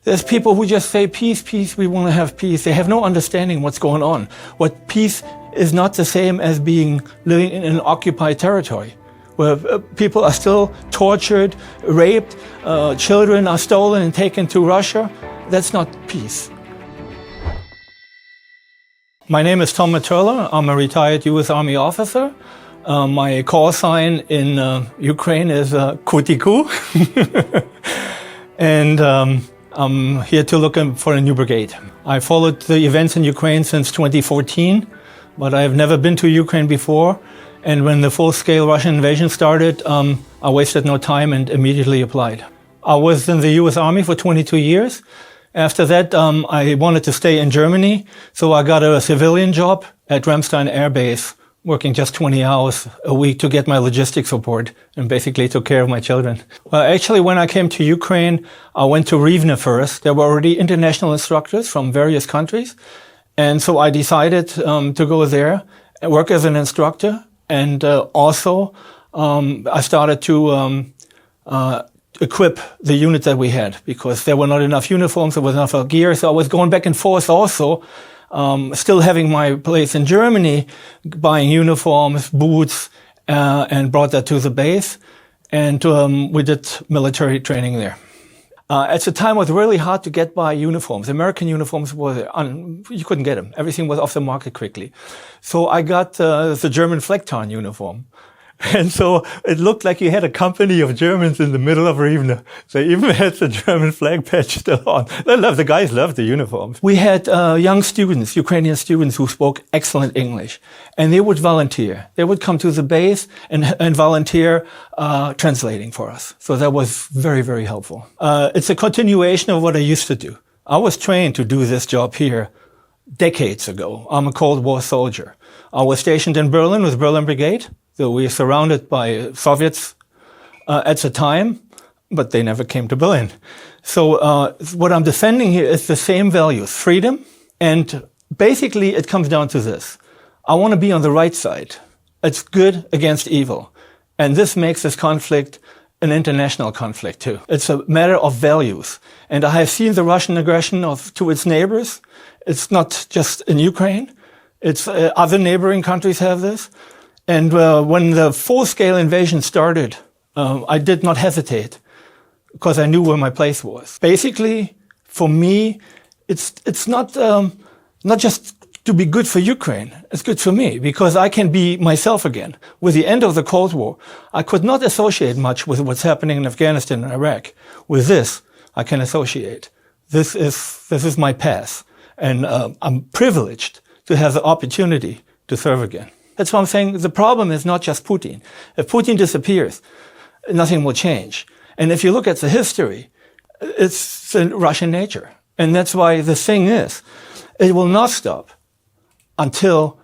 There's people who just say, peace, peace, we want to have peace. They have no understanding what's going on. What peace is not the same as living in an occupied territory, where people are still tortured, raped, children are stolen and taken to Russia. That's not peace. My name is Tom Materla. I'm a retired U.S. Army officer. My call sign in Ukraine is Kutiku. And I'm here to look for a new brigade. I followed the events in Ukraine since 2014, but I've never been to Ukraine before. And when the full-scale Russian invasion started, I wasted no time and immediately applied. I was in the U.S. Army for 22 years. After that, I wanted to stay in Germany, so I got a civilian job at Ramstein Air Base, working just 20 hours a week to get my logistics support and basically took care of my children. Well, actually, when I came to Ukraine, I went to Rivne first. There were already international instructors from various countries. And so I decided to go there and work as an instructor. And also, I started to equip the unit that we had because there were not enough uniforms, there was enough gear. So I was going back and forth also, still having my place in Germany, buying uniforms, boots, and brought that to the base. And we did military training there. At the time, it was really hard to get by uniforms. American uniforms you couldn't get them. Everything was off the market quickly. So I got the German Flecktarn uniform. And so it looked like you had a company of Germans in the middle of Rivne. They even had the German flag patch still on. The guys loved the uniforms. We had young students, Ukrainian students, who spoke excellent English. And they would volunteer. They would come to the base and volunteer translating for us. So that was very, very helpful. It's a continuation of what I used to do. I was trained to do this job here decades ago. I'm a Cold War soldier. I was stationed in Berlin with Berlin Brigade. So we were surrounded by Soviets at the time, but they never came to Berlin. So what I'm defending here is the same values, freedom, and basically it comes down to this. I want to be on the right side. It's good against evil. And this makes this conflict an international conflict too. It's a matter of values. And I have seen the Russian aggression to its neighbors. It's not just in Ukraine. It's other neighboring countries have this. And when the full-scale invasion started, I did not hesitate because I knew where my place was. Basically, for me, it's not just to be good for Ukraine. It's good for me because I can be myself again. With the end of the Cold War, I could not associate much with what's happening in Afghanistan and Iraq. With this, I can associate. This is my path, and I'm privileged to have the opportunity to serve again. That's why I'm saying the problem is not just Putin. If Putin disappears, nothing will change. And if you look at the history, it's in Russian nature. And that's why the thing is, it will not stop until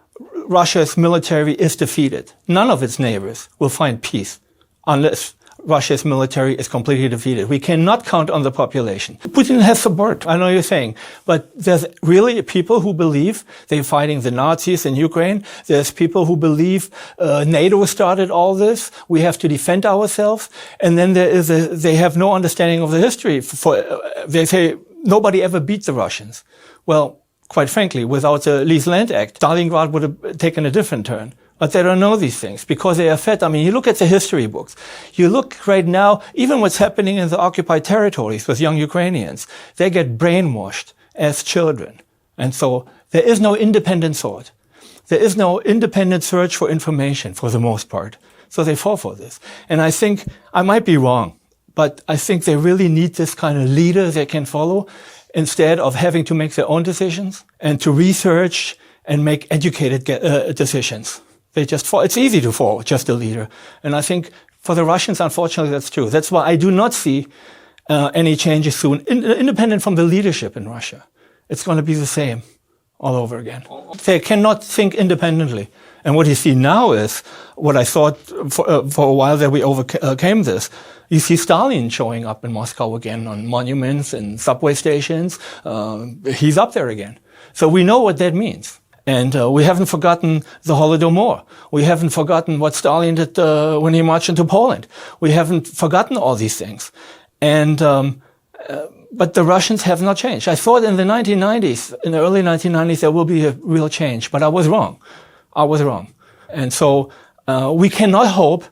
Russia's military is defeated. None of its neighbors will find peace unless Russia's military is completely defeated. We cannot count on the population. Putin has support, I know you're saying, but there's really people who believe they're fighting the Nazis in Ukraine. There's people who believe NATO started all this. We have to defend ourselves. And then they have no understanding of the history. They say nobody ever beat the Russians. Well, quite frankly, without the Lease Land Act, Stalingrad would have taken a different turn. But they don't know these things because they are fed. I mean, you look at the history books. You look right now, even what's happening in the occupied territories with young Ukrainians, they get brainwashed as children. And so there is no independent thought. There is no independent search for information for the most part. So they fall for this. And I think, I might be wrong, but I think they really need this kind of leader they can follow instead of having to make their own decisions and to research and make educated decisions. They just fall. It's easy to follow just a leader. And I think for the Russians, unfortunately, that's true. That's why I do not see any changes soon, independent from the leadership in Russia. It's going to be the same all over again. They cannot think independently. And what you see now is what I thought for a while that we overcame this. You see Stalin showing up in Moscow again on monuments and subway stations. He's up there again. So we know what that means. And we haven't forgotten the Holodomor. We haven't forgotten what Stalin did when he marched into Poland. We haven't forgotten all these things. And But the Russians have not changed. I thought in the 1990s, in the early 1990s, there will be a real change, but I was wrong. And so we cannot hope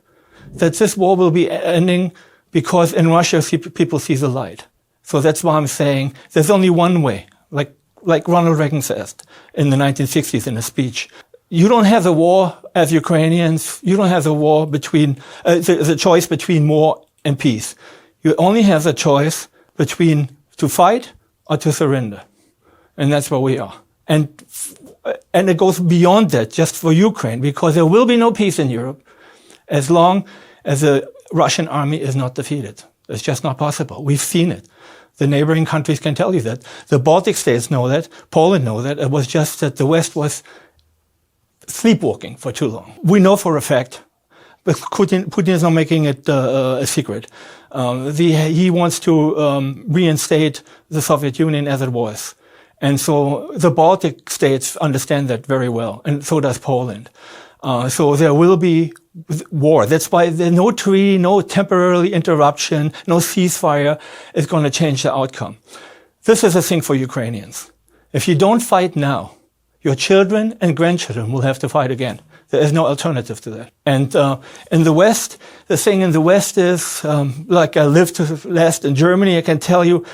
that this war will be ending because in Russia people see the light. So that's why I'm saying there's only one way, like Ronald Reagan said in the 1960s in a speech. You don't have a war as Ukrainians. You don't have a war between the choice between war and peace. You only have the choice between to fight or to surrender. And that's where we are. And it goes beyond that just for Ukraine, because there will be no peace in Europe as long as the Russian army is not defeated. It's just not possible. We've seen it. The neighboring countries can tell you that. The Baltic states know that. Poland know that. It was just that the West was sleepwalking for too long. We know for a fact, but Putin is not making it a secret. He wants to reinstate the Soviet Union as it was. And so the Baltic states understand that very well, and so does Poland. So there will be war. That's why there's no treaty, no temporary interruption, no ceasefire is going to change the outcome. This is a thing for Ukrainians. If you don't fight now, your children and grandchildren will have to fight again. There is no alternative to that. And in the West, the thing in the West is, like I lived last in Germany, I can tell you,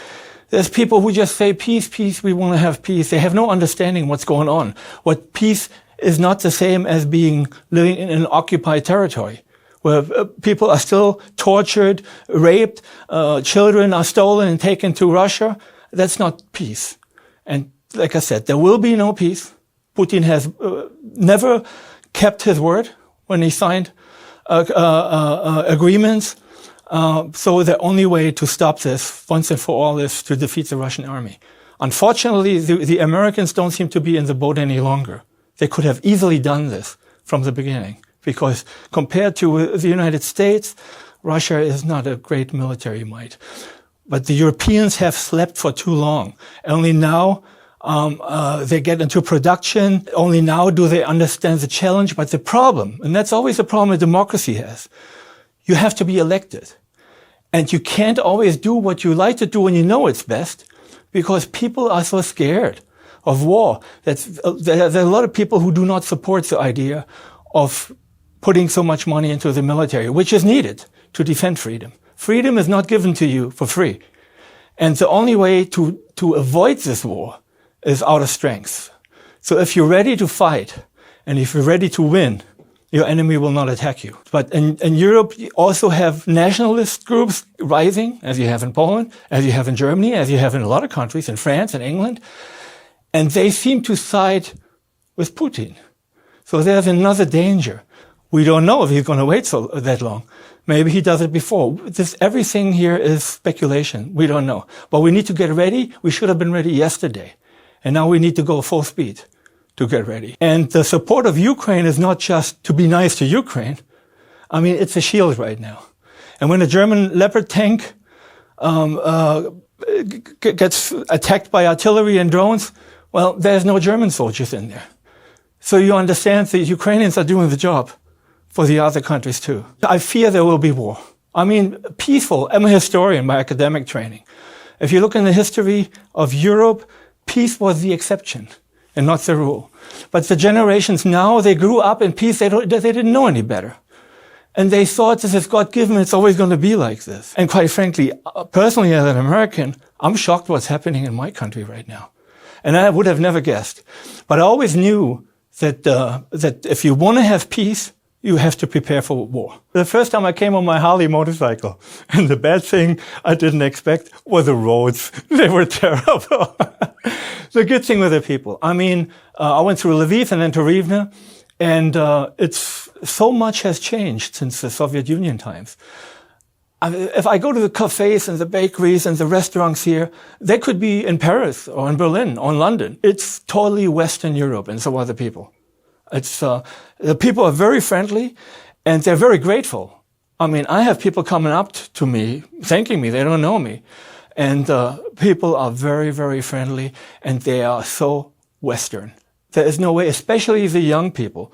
there's people who just say, peace, peace, we want to have peace. They have no understanding what's going on. What peace is not the same as living in an occupied territory, where people are still tortured, raped, children are stolen and taken to Russia. That's not peace. And like I said, there will be no peace. Putin has never kept his word when he signed agreements. So the only way to stop this once and for all is to defeat the Russian army. Unfortunately, the Americans don't seem to be in the boat any longer. They could have easily done this from the beginning, because compared to the United States, Russia is not a great military might. But the Europeans have slept for too long. Only now they get into production. Only now do they understand the challenge. But the problem, and that's always the problem a democracy has, you have to be elected. And you can't always do what you like to do when you know it's best, because people are so scared of war. There are a lot of people who do not support the idea of putting so much money into the military, which is needed to defend freedom. Freedom is not given to you for free. And the only way to avoid this war is out of strength. So if you're ready to fight, and if you're ready to win, your enemy will not attack you. But in Europe, you also have nationalist groups rising, as you have in Poland, as you have in Germany, as you have in a lot of countries, in France and England. And they seem to side with Putin. So there's another danger. We don't know if he's going to wait that long. Maybe he does it before. Everything here is speculation. We don't know. But we need to get ready. We should have been ready yesterday. And now we need to go full speed to get ready. And the support of Ukraine is not just to be nice to Ukraine. I mean, it's a shield right now. And when a German Leopard tank gets attacked by artillery and drones, well, there's no German soldiers in there. So you understand the Ukrainians are doing the job for the other countries too. I fear there will be war. I mean, peaceful. I'm a historian by academic training. If you look in the history of Europe, peace was the exception and not the rule. But the generations now, they grew up in peace. They didn't know any better. And they thought this is God-given. It's always going to be like this. And quite frankly, personally as an American, I'm shocked what's happening in my country right now. And I would have never guessed. But I always knew that if you want to have peace, you have to prepare for war. The first time I came on my Harley motorcycle, and the bad thing I didn't expect were the roads. They were terrible. The good thing were the people. I mean, I went through Lviv and then to Rivne, and so much has changed since the Soviet Union times. If I go to the cafes and the bakeries and the restaurants here, they could be in Paris or in Berlin or in London. It's totally Western Europe, and so are the people. The people are very friendly, and they're very grateful. I mean, I have people coming up to me, thanking me. They don't know me. And people are very, very friendly, and they are so Western. There is no way, especially the young people,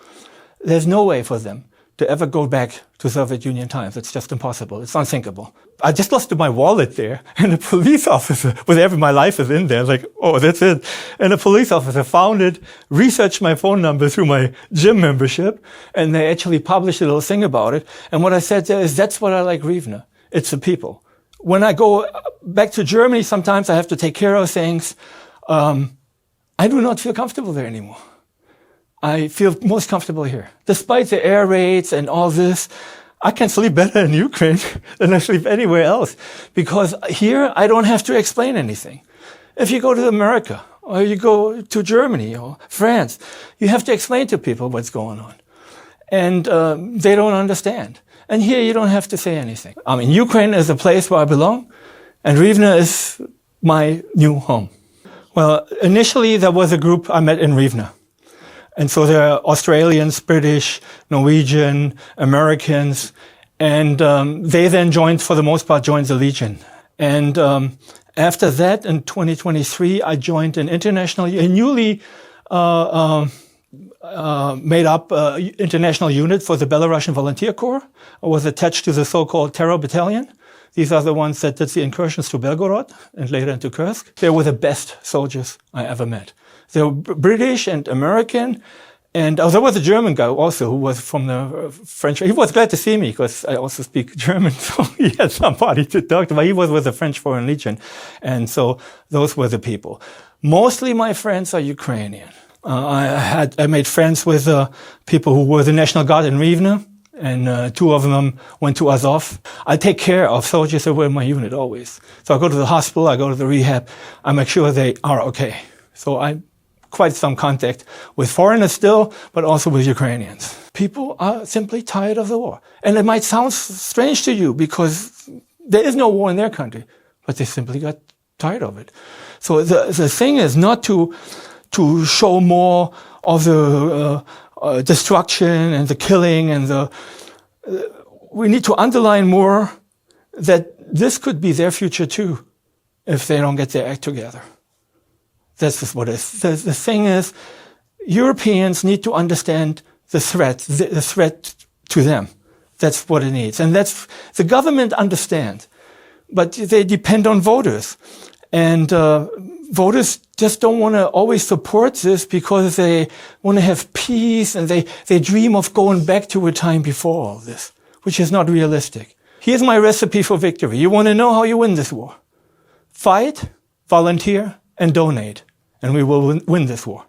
there's no way for them to ever go back to Soviet Union times. It's just impossible. It's unthinkable. I just lost my wallet there, and a police officer, my life is in there, like, oh, that's it. And a police officer found it, researched my phone number through my gym membership, and they actually published a little thing about it. And what I said there is, that's what I like Riwne. It's the people. When I go back to Germany, sometimes I have to take care of things. I do not feel comfortable there anymore. I feel most comfortable here. Despite the air raids and all this, I can sleep better in Ukraine than I sleep anywhere else. Because here, I don't have to explain anything. If you go to America, or you go to Germany or France, you have to explain to people what's going on. And they don't understand. And here, you don't have to say anything. I mean, Ukraine is a place where I belong, and Riwne is my new home. Well, initially, there was a group I met in Riwne. And so there are Australians, British, Norwegian, Americans, and they then for the most part, joined the Legion. And after that, in 2023, I joined a newly made up international unit for the Belarusian Volunteer Corps. I was attached to the so-called Terror Battalion. These are the ones that did the incursions to Belgorod and later into Kursk. They were the best soldiers I ever met. They were British and American. And there was a German guy also who was from the French. He was glad to see me because I also speak German. So he had somebody to talk to. But he was with the French Foreign Legion. And so those were the people. Mostly my friends are Ukrainian. I made friends with people who were the National Guard in Riwne. And two of them went to Azov. I take care of soldiers that were in my unit always. So I go to the hospital, I go to the rehab, I make sure they are okay. So I quite some contact with foreigners still, but also with Ukrainians. People are simply tired of the war. And it might sound strange to you because there is no war in their country, but they simply got tired of it. So the thing is not to show more of the destruction and the killing and we need to underline more that this could be their future too if they don't get their act together. That's just what it is. The thing is, Europeans need to understand the threat to them. That's what it needs. And the government understands, but they depend on voters. And voters just don't want to always support this because they want to have peace and they dream of going back to a time before all this, which is not realistic. Here's my recipe for victory. You want to know how you win this war? Fight, volunteer, and donate, and we will win this war.